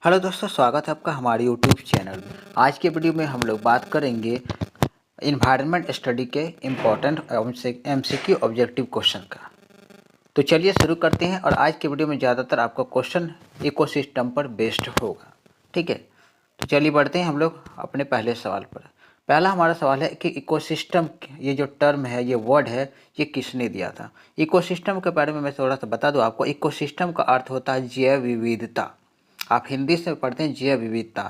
Hello दोस्तों, स्वागत है आपका हमारे यूट्यूब चैनल में। आज के वीडियो में हम लोग बात करेंगे इन्वायरमेंट स्टडी के इम्पोर्टेंट एमसीक्यू ऑब्जेक्टिव क्वेश्चन का। तो चलिए शुरू करते हैं। और आज के वीडियो में ज़्यादातर आपका क्वेश्चन इकोसिस्टम पर बेस्ड होगा, ठीक है। तो चलिए बढ़ते हैं हम लोग अपने पहले सवाल पर। पहला हमारा सवाल है कि इकोसिस्टम, ये जो टर्म है, ये वर्ड है, ये किसने दिया था। इकोसिस्टम के बारे में मैं थोड़ा सा बता दूं आपको। इकोसिस्टम का अर्थ होता है जैव विविधता। आप हिंदी से पढ़ते हैं जैव विविधता।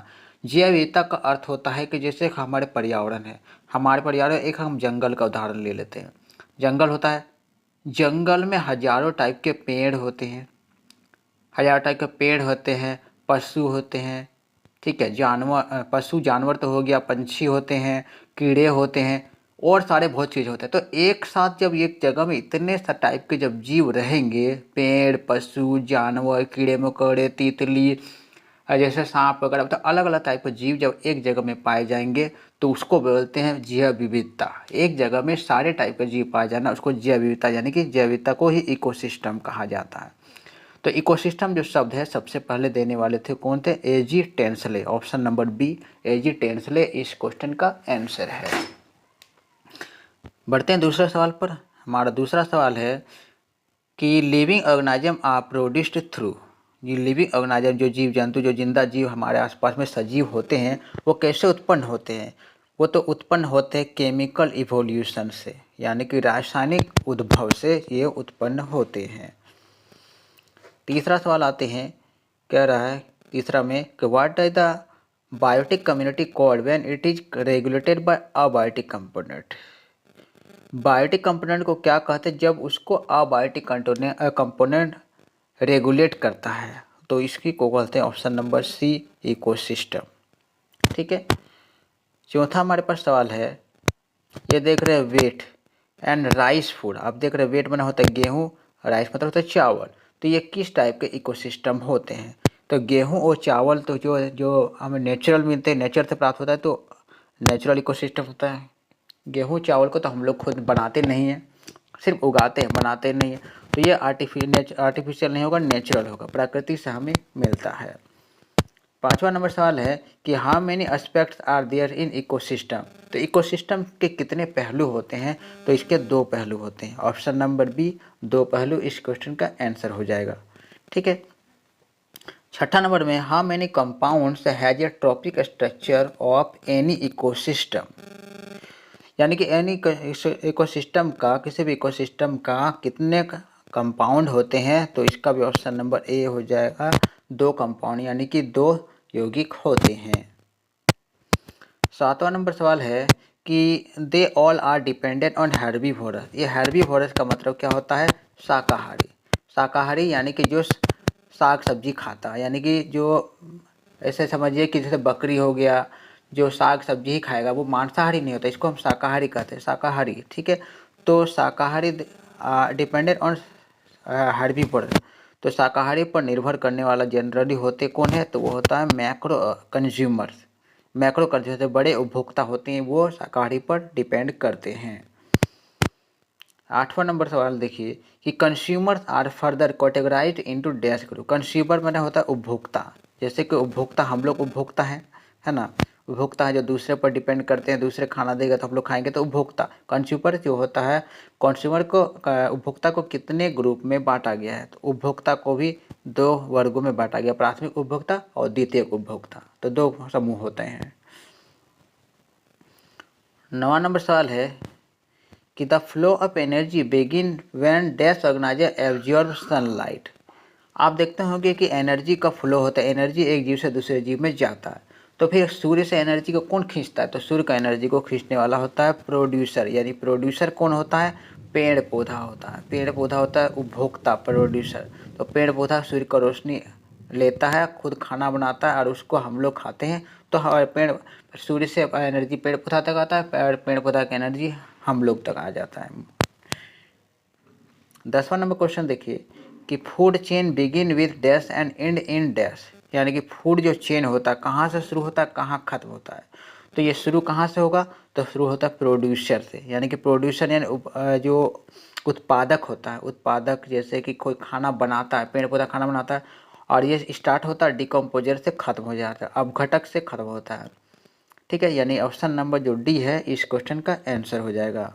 जैव विविधता का अर्थ होता है कि जैसे हमारे पर्यावरण है, हमारे पर्यावरण, एक हम जंगल का उदाहरण ले लेते हैं। जंगल होता है, जंगल में हजारों टाइप के पेड़ होते हैं, हजारों टाइप के पेड़ होते हैं, पशु होते हैं, ठीक है। जानवर, पशु जानवर तो हो गया, पंछी होते हैं, कीड़े होते हैं, और सारे बहुत चीज़ होते हैं। तो एक साथ जब एक जगह में इतने सा टाइप के जब जीव रहेंगे, पेड़, पशु, जानवर, कीड़े मकोड़े, तितली, जैसे सांप वगैरह, तो अलग अलग टाइप के जीव जब एक जगह में पाए जाएंगे तो उसको बोलते हैं जैव विविधता। एक जगह में सारे टाइप के जीव पाए जाना, उसको जैव विविधता, यानी कि जैव विविधता को ही इकोसिस्टम कहा जाता है। तो इकोसिस्टम जो शब्द है सबसे पहले देने वाले थे कौन थे? एजी टेंसले। ऑप्शन नंबर बी, एजी टेंसले इस क्वेश्चन का आंसर है। बढ़ते हैं दूसरे सवाल पर। हमारा दूसरा सवाल है कि living organism are produced through. ये लिविंग ऑर्गेनिज्म, जो जीव जंतु, जो जिंदा जीव हमारे आसपास में सजीव होते हैं, वो कैसे उत्पन्न होते हैं? वो तो उत्पन्न होते हैं केमिकल इवोल्यूशन से, यानी कि रासायनिक उद्भव से ये उत्पन्न होते हैं। तीसरा सवाल आते हैं, कह रहा है तीसरा में कि what is the biotic community called when it is regulated by abiotic component. Biotic component को क्या कहते हैं जब उसको अबायोटिक कंपोनेंट रेगुलेट करता है? तो इसकी को कहते हैं ऑप्शन नंबर सी, इकोसिस्टम, ठीक है। चौथा हमारे पास सवाल है, ये देख रहे हैं वेट एंड राइस फूड। आप देख रहे हैं वेट बना होता है गेहूँ, राइस मतलब होता है चावल। तो ये किस टाइप के इकोसिस्टम होते हैं? तो गेहूँ और चावल तो जो जो हमें नेचुरल मिलते हैं, नेचर से प्राप्त होता है, तो नेचुरल इकोसिस्टम होता है। गेहूँ चावल को तो हम लोग खुद बनाते नहीं हैं, सिर्फ उगाते हैं, बनाते नहीं हैं। तो ये आर्टिफिशियल नहीं होगा, नेचुरल होगा, प्रकृति से हमें मिलता है। पांचवा नंबर सवाल है कि how many aspects are there in ecosystem. तो इकोसिस्टम के कितने पहलू होते हैं? तो इसके दो पहलू होते हैं। ऑप्शन नंबर बी, दो पहलू इस क्वेश्चन का आंसर हो जाएगा, ठीक है। छठा नंबर में, how many compounds has a trophic structure of any ecosystem. यानी कि एनी इकोसिस्टम का, किसी भी इकोसिस्टम का कितने कंपाउंड होते हैं? तो इसका भी ऑप्शन नंबर ए हो जाएगा, दो कंपाउंड, यानी कि दो यौगिक होते हैं। सातवां नंबर सवाल है कि they all are dependent on herbivorous. ये हेर्बीवोरस का मतलब क्या होता है? शाकाहारी। शाकाहारी यानी कि जो साग सब्जी खाता है, यानी कि जो, ऐसे समझिए कि जैसे बकरी हो गया, जो साग सब्जी ही खाएगा, वो मांसाहारी नहीं होता, इसको हम शाकाहारी कहते हैं, शाकाहारी, ठीक है। तो शाकाहारी डिपेंडेंट ऑन हेर्बीवोरस। तो शाकाहारी पर निर्भर करने वाला जनरली होते कौन है? तो वो होता है मैक्रो कंज्यूमर्स। मैक्रो कंज्यूमर बड़े उपभोक्ता होते हैं, वो शाकाहारी पर डिपेंड करते हैं। आठवां नंबर सवाल देखिए कि consumers are further categorised into dash group. Consumer मैंने होता है उपभोक्ता, जैसे कि उपभोक्ता, हम लोग उपभोक्ता हैं, है ना। उपभोक्ता है जो दूसरे पर डिपेंड करते हैं, दूसरे खाना देगा तो हम लोग खाएंगे, तो उपभोक्ता। कंज्यूमर जो होता है, कंज्यूमर को, उपभोक्ता को कितने ग्रुप में बांटा गया है? तो उपभोक्ता को भी दो वर्गों में बांटा गया, प्राथमिक उपभोक्ता और द्वितीयक उपभोक्ता, तो दो समूह होते हैं। नवा नंबर सवाल है कि the flow of energy begin when dash organiser absorb sunlight. आप देखते होंगे कि एनर्जी का फ्लो होता है, एनर्जी एक जीव से दूसरे जीव में जाता है। तो फिर सूर्य से एनर्जी को कौन खींचता है? तो सूर्य का एनर्जी को खींचने वाला होता है प्रोड्यूसर। यानी प्रोड्यूसर कौन होता है? पेड़ पौधा होता है। पेड़ पौधा होता है उपभोक्ता, प्रोड्यूसर। तो पेड़ पौधा सूर्य का रोशनी लेता है, खुद खाना बनाता है और उसको हम लोग खाते हैं। तो हमारे पेड़, सूर्य से एनर्जी पेड़ पौधा तक आता है, पेड़ पौधा की एनर्जी हम लोग तक आ जाता है। 10वां नंबर क्वेश्चन देखिए कि food chain begin with dash and and in dash. यानी कि फूड जो चेन होता है कहाँ से शुरू होता है, कहाँ खत्म होता है? तो ये शुरू कहाँ से होगा? तो शुरू होता है प्रोड्यूसर से। यानी कि प्रोड्यूसर यानी जो उत्पादक होता है, उत्पादक, जैसे कि कोई खाना बनाता है, पेड़ पौधा खाना बनाता है, और ये स्टार्ट होता है डिकम्पोजर से ख़त्म हो जाता है, अपघटक से ख़त्म होता है। ठीक है, यानी ऑप्शन नंबर जो डी है इस क्वेश्चन का आंसर हो जाएगा।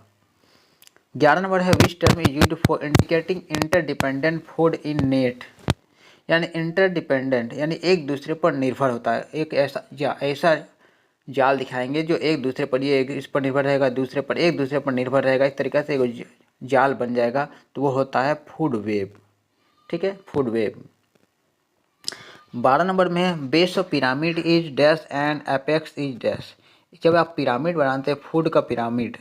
11 नंबर है which term is used for indicating interdependent food in net, यानी इंटरडिपेंडेंट यानी एक दूसरे पर निर्भर होता है। एक ऐसा जाल दिखाएंगे जो एक दूसरे पर, ये एक इस पर निर्भर रहेगा, दूसरे पर, एक दूसरे पर निर्भर रहेगा, इस तरीके से एक जाल बन जाएगा, तो वो होता है फूड वेब। ठीक है, फूड वेब। 12 नंबर में है base of pyramid is dash and apex is dash. जब आप पिरामिड बनाते हैं, फूड का पिरामिड,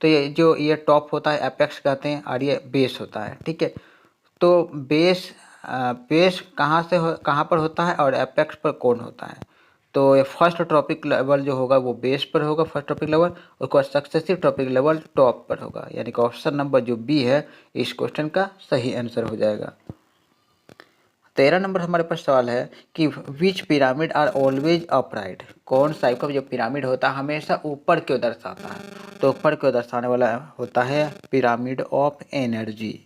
तो ये टॉप होता है एपेक्स कहते हैं, और ये बेस होता है। ठीक है, तो बेस कहाँ पर होता है और एपेक्स पर कौन होता है? तो ये फर्स्ट टॉपिक लेवल जो होगा वो बेस पर होगा, फर्स्ट टॉपिक लेवल, उसके बाद सक्सेसिव टॉपिक लेवल टॉप पर होगा, यानी कि ऑप्शन नंबर जो बी है इस क्वेश्चन का सही आंसर हो जाएगा। 13 नंबर हमारे पास सवाल है कि विच पिरामिड आर ऑलवेज अपराइट, कौन सा का जो पिरामिड होता है हमेशा ऊपर क्यों दर्शाता है? तो ऊपर क्यों दर्शाने वाला होता है पिरामिड ऑफ एनर्जी।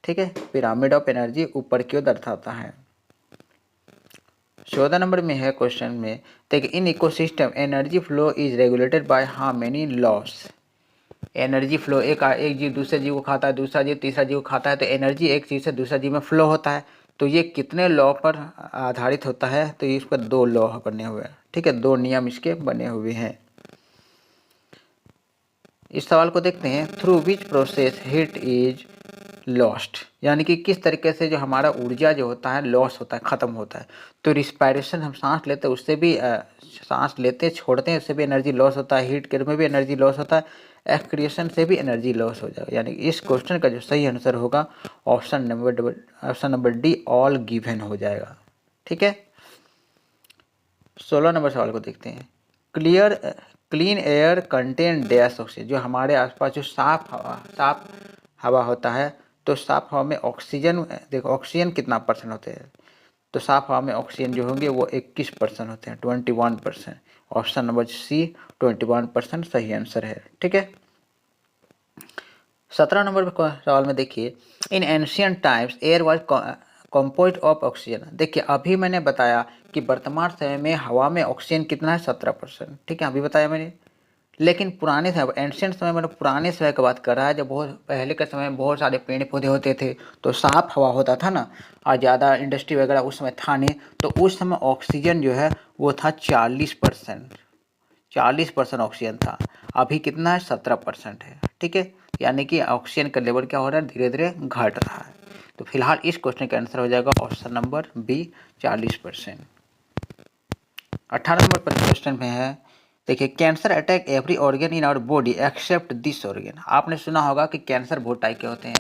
ठीक है, पिरामिड ऑफ एनर्जी ऊपर क्यों दर्शाता है। 14 नंबर में है क्वेश्चन में, देखिए in ecosystem energy flow is regulated by how many loss. Energy flow, एक जीव दूसरे जीव को खाता है, दूसरा जीव तीसरा जीव को खाता है, तो एनर्जी एक चीज़ से दूसरा जीव में फ्लो होता है, तो ये कितने लॉ पर आधारित होता है? तो इस पर 2 लॉ बने हुए हैं। ठीक है, 2 नियम इसके बने हुए हैं। इस सवाल को देखते हैं, through which process heat is lost, यानी कि किस तरीके से जो हमारा ऊर्जा जो होता है लॉस होता है, ख़त्म होता है। तो रिस्पायरेशन, हम सांस लेते हैं उससे भी सांस लेते छोड़ते हैं उससे भी एनर्जी लॉस होता है, हीट के में भी एनर्जी लॉस होता है, एक्सक्रिएशन से भी एनर्जी लॉस हो जाएगा। यानी इस क्वेश्चन का जो सही आंसर होगा option number D all given हो जाएगा। ठीक है, 16 नंबर सवाल को देखते हैं, clean air contain dash oxygen, जो हमारे आसपास जो साफ हवा होता है, तो साफ हवा में ऑक्सीजन, देखो ऑक्सीजन कितना परसेंट होते हैं? तो साफ हवा में ऑक्सीजन जो होंगे वो 21% होते हैं, 21%। ऑप्शन नंबर सी 21% सही आंसर है। ठीक है, 17 नंबर सवाल में देखिए, in ancient times air was composed of oxygen. देखिए अभी मैंने बताया कि वर्तमान समय में हवा में ऑक्सीजन कितना है, 17%। ठीक है, अभी बताया मैंने, लेकिन पुराने समय, एंशियंट समय मतलब पुराने समय की बात कर रहा है, जब बहुत पहले के समय में बहुत सारे पेड़ पौधे होते थे, तो साफ हवा होता था ना, और ज़्यादा इंडस्ट्री वगैरह उस समय था नहीं, तो उस समय ऑक्सीजन जो है वो था 40%। 40% ऑक्सीजन था, अभी कितना है, 17% है। ठीक है, यानी कि ऑक्सीजन का लेवल क्या हो रहा है, धीरे धीरे घट रहा है। तो फिलहाल इस क्वेश्चन का आंसर हो जाएगा ऑप्शन नंबर बी 40%। 18 नंबर पर क्वेश्चन में है, देखिए cancer attack every organ in our body except this organ. आपने सुना होगा कि कैंसर बहुत टाइप के होते हैं,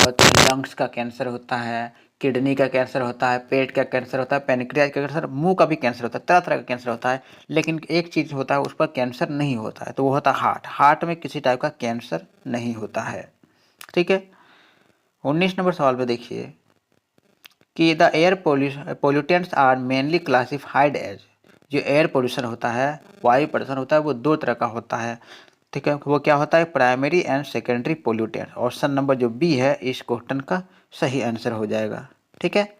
तो लंग्स का कैंसर होता है, किडनी का कैंसर होता है, पेट का कैंसर होता है, पेनक्रियाज का कैंसर, मुंह का भी कैंसर होता है, तरह तरह का कैंसर होता है, लेकिन एक चीज़ होता है उस पर कैंसर नहीं होता है, तो वो होता है हार्ट। हार्ट में किसी टाइप का कैंसर नहीं होता है। ठीक है, 19 नंबर सवाल में देखिए कि the air pollutants are mainly classified as, जो एयर पोल्यूशन होता है, वायु प्रदूषण होता है, वो 2 तरह का होता है। ठीक है, वो क्या होता है, primary and secondary pollutant. Option number जो बी है इस क्वेश्चन का सही आंसर हो जाएगा। ठीक है,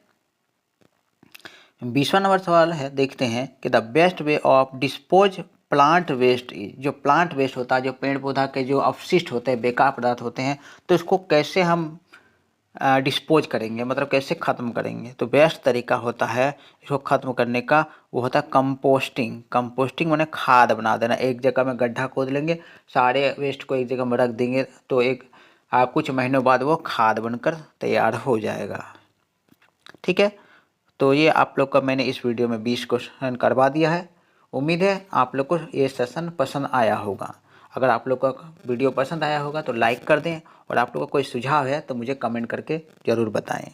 20वां नंबर सवाल है, देखते हैं कि the best way of dispose plant waste is, जो प्लांट वेस्ट होता है, जो पेड़ पौधा के जो अवशिष्ट होते हैं, बेकार पदार्थ होते हैं, तो इसको कैसे हम डिस्पोज करेंगे, मतलब कैसे ख़त्म करेंगे? तो बेस्ट तरीका होता है इसको ख़त्म करने का, वो होता है कंपोस्टिंग। कंपोस्टिंग माने खाद बना देना, एक जगह में गड्ढा खोद लेंगे, सारे वेस्ट को एक जगह में रख देंगे, तो कुछ महीनों बाद वो खाद बनकर तैयार हो जाएगा। ठीक है, तो ये आप लोग का मैंने इस वीडियो में 20 क्वेश्चन करवा दिया है। उम्मीद है आप लोग को ये सेशन पसंद आया होगा। अगर आप लोग का वीडियो पसंद आया होगा तो लाइक कर दें, और आप लोग का कोई सुझाव है तो मुझे कमेंट करके ज़रूर बताएं।